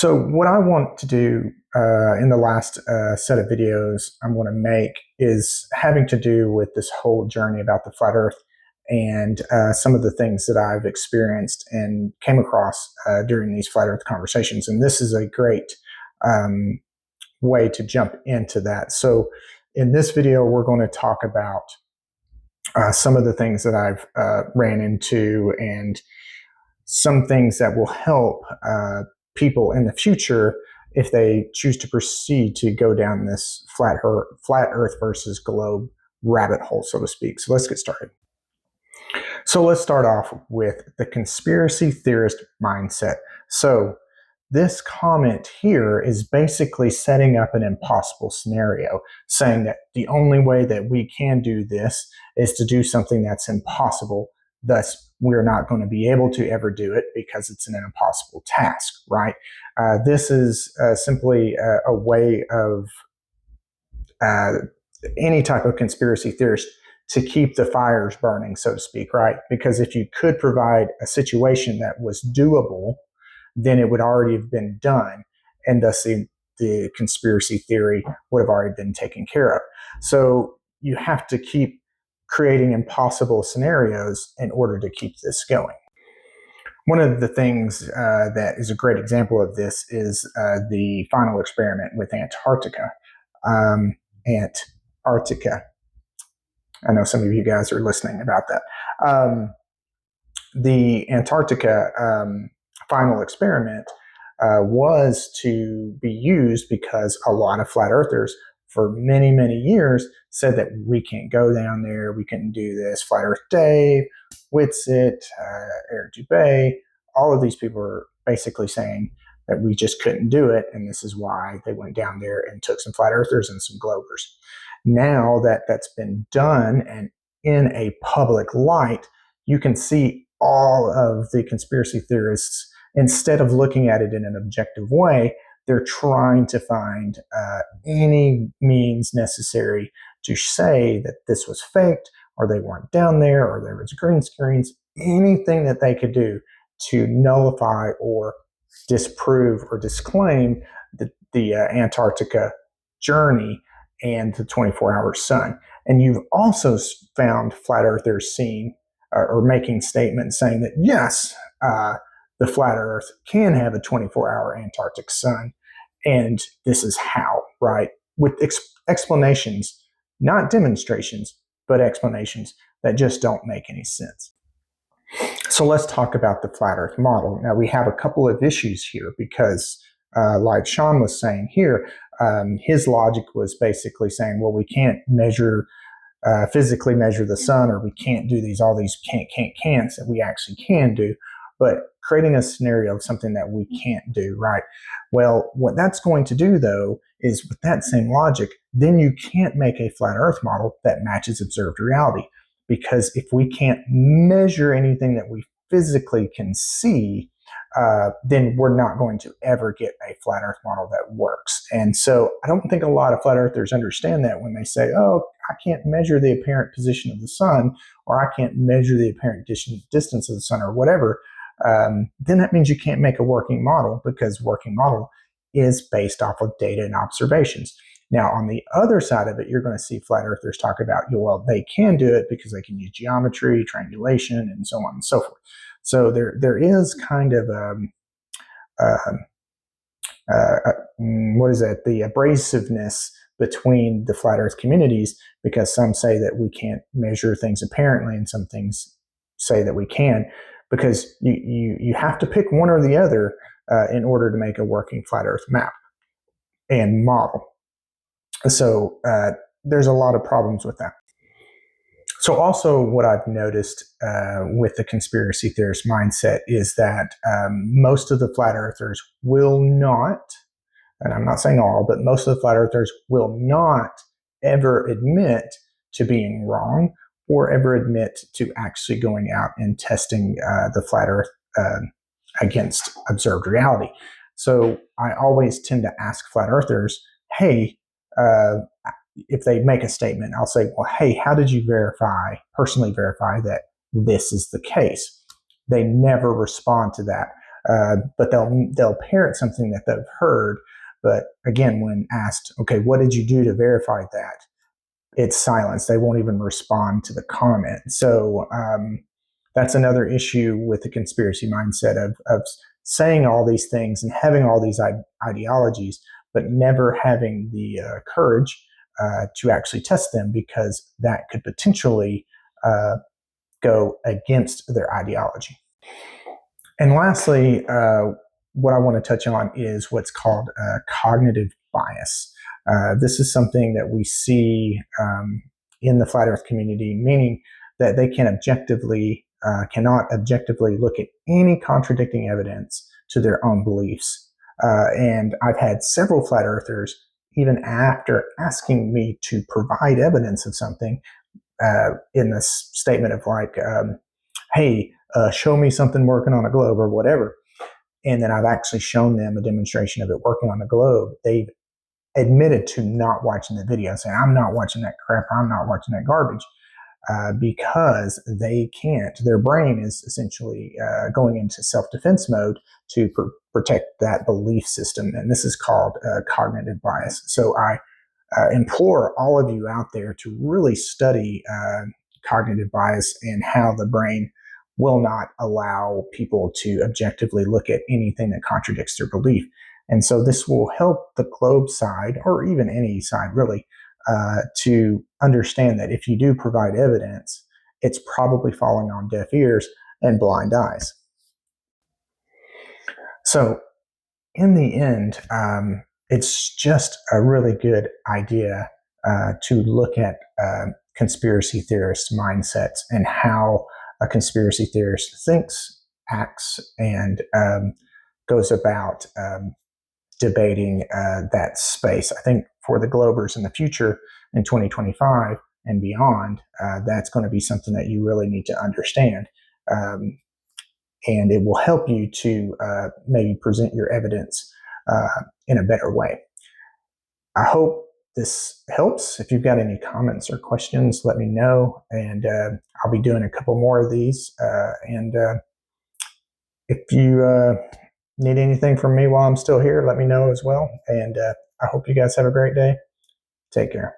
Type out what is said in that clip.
So what I want to do in the last set of videos I'm going to make is having to do with this whole journey about the flat Earth and some of the things that I've experienced and came across during these flat Earth conversations. And this is a great way to jump into that. So in this video, we're going to talk about some of the things that I've ran into and some things that will help people in the future if they choose to proceed to go down this flat Earth versus globe rabbit hole, so to speak. So let's get started. So let's start off with the conspiracy theorist mindset. So this comment here is basically setting up an impossible scenario, saying that the only way that we can do this is to do something that's impossible. Thus, we're not going to be able to ever do it because it's an impossible task, right? This is simply a way of any type of conspiracy theorist to keep the fires burning, so to speak, right? Because if you could provide a situation that was doable, then it would already have been done, and thus the conspiracy theory would have already been taken care of. So you have to keep creating impossible scenarios in order to keep this going. One of the things that is a great example of this is the final experiment with Antarctica. Antarctica. I know some of you guys are listening about that. The Antarctica final experiment was to be used because a lot of flat earthers for many, many years said that we can't go down there, we couldn't do this. Flat Earth Dave, Whitsitt, Eric Dubay, all of these people are basically saying that we just couldn't do it, and this is why they went down there and took some flat earthers and some globers. Now that that's been done and in a public light, you can see all of the conspiracy theorists, instead of looking at it in an objective way, they're trying to find any means necessary to say that this was faked, or they weren't down there, or there was green screens, anything that they could do to nullify or disprove or disclaim the Antarctica journey and the 24-hour sun. And you've also found flat earthers saying or making statements saying that yes, the flat Earth can have a 24-hour Antarctic sun, and this is how, right? With explanations, not demonstrations, but explanations that just don't make any sense. So let's talk about the flat Earth model. Now, we have a couple of issues here because, like Sean was saying here, his logic was basically saying, well, we can't physically measure the sun, or we can't do all these can'ts that we actually can do, but creating a scenario of something that we can't do, right? Well, what that's going to do, though, is with that same logic, then you can't make a flat Earth model that matches observed reality. Because if we can't measure anything that we physically can see, then we're not going to ever get a flat Earth model that works. And so I don't think a lot of flat earthers understand that when they say, oh, I can't measure the apparent position of the sun, or I can't measure the apparent distance of the sun, or whatever. Then that means you can't make a working model, because working model is based off of data and observations. Now, on the other side of it, you're going to see flat earthers talk about, well, they can do it because they can use geometry, triangulation, and so on and so forth. So there is kind of what is that? The abrasiveness between the flat Earth communities, because some say that we can't measure things apparently, and some things say that we can, because you have to pick one or the other in order to make a working flat Earth map and model. So there's a lot of problems with that. So also what I've noticed with the conspiracy theorist mindset is that most of the flat earthers will not, and I'm not saying all, but most of the flat earthers will not ever admit to being wrong, or ever admit to actually going out and testing the flat Earth against observed reality. So I always tend to ask flat earthers, hey, if they make a statement, I'll say, well, hey, how did you personally verify that this is the case? They never respond to that. but they'll parrot something that they've heard. But again, when asked, okay, what did you do to verify that? It's silence. They won't even respond to the comment. So that's another issue with the conspiracy mindset of saying all these things and having all these ideologies, but never having the courage to actually test them, because that could potentially go against their ideology. And lastly, what I want to touch on is what's called cognitive bias. This is something that we see in the flat Earth community, meaning that they cannot objectively look at any contradicting evidence to their own beliefs. And I've had several flat earthers, even after asking me to provide evidence of something, in this statement of like, hey, show me something working on a globe or whatever. And then I've actually shown them a demonstration of it working on a globe. They've admitted to not watching the video, saying, I'm not watching that crap, or I'm not watching that garbage, because they can't. Their brain is essentially going into self-defense mode to protect that belief system. And this is called cognitive bias. So I implore all of you out there to really study cognitive bias and how the brain will not allow people to objectively look at anything that contradicts their belief. And so this will help the globe side, or even any side really, to understand that if you do provide evidence, it's probably falling on deaf ears and blind eyes. So in the end, it's just a really good idea to look at conspiracy theorist mindsets and how a conspiracy theorist thinks, acts, and goes about debating that space. I think for the Globers in the future, in 2025 and beyond, that's going to be something that you really need to understand. And it will help you to maybe present your evidence in a better way. I hope this helps. If you've got any comments or questions, let me know, and I'll be doing a couple more of these. And if you need anything from me while I'm still here, let me know as well. And I hope you guys have a great day. Take care.